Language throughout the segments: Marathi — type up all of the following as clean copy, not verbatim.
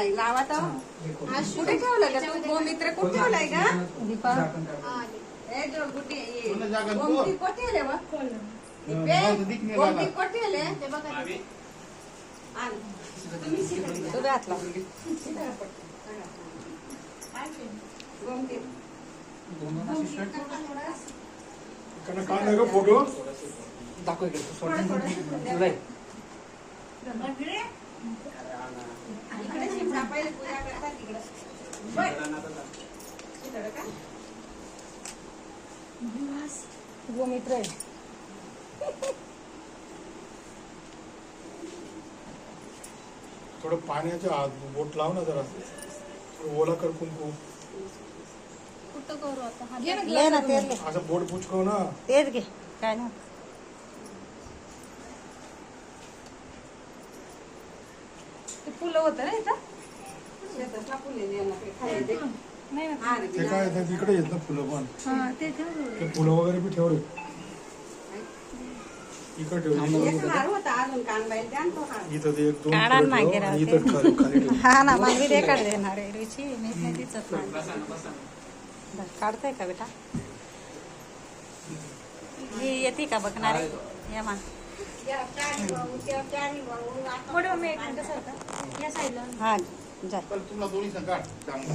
लावा तर कुठे ठेवलं का तू गोमित्र कुठे ठेवलाय का दीपा गोमती कोठे आले गोमती कोठे आले ते बघा तू घातला गोमती फोटो दाखव इकडे शिमला पहिले पूजा करतात तिकडे गोमित्र आहे थोडं पाण्याच्या आत बोट लाव ना जरा ओला कर कुंकू कुठं करू आता घे ना तेल घे असं बोट पुचकव ना तेल घे काय ना ते फुलं होतं ना इथं नाही ना ते काय तिकडे येत ना फुलं पण ते ठेव ते फुलं वगैरे बी ठेव रे इकडे ठेव इथं ते एक दोन काढा फुलं ना, ठेव गिरा आणि ते. इथं खाली ठेव हा ना मग मी काढ देणार आहे रुची मी नाही दिसत नाही काढताय का बेटा ही येते का बघणार या मा पुढे मम्मी एक मिनिट सरका या साईडला हा जा तुम्हाला दोन्ही संघात चांगला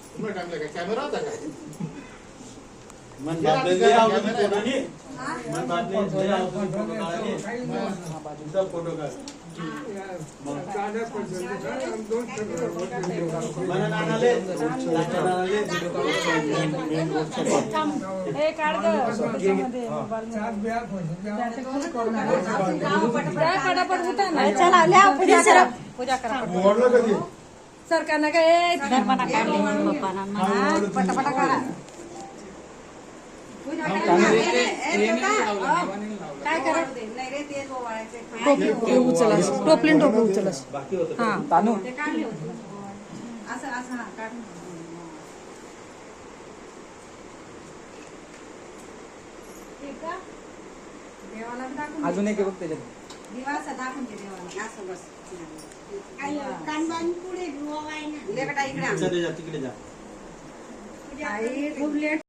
तुम्हाला टाकलं काय कॅमेरा होता का मन बातले ले आओ फोटो नहीं मन बातले ले आओ फोटो काढानी तुमचा फोटो काढ मन नानाले ए काढ ग त्याच्यामध्ये पटापट उठा ना चला लिहा पूजा करा ओढलं कधी सरकार ना काय धर्मना काढली म्हणून बाप्पाना म्हणा पटापटा करा पूजा करा काय करा टोपली उचल टोपलीन टोपली उचल बाकी होतं हा तानू ते काढले होते असं असं हा काढ देवाला दाखवून अजून एक बघ त्याच्यात दिवा असं दाखवून दे देवाला असं बस लेकटा इकडे आण. चल जा तिकडे जा आई खूप लेट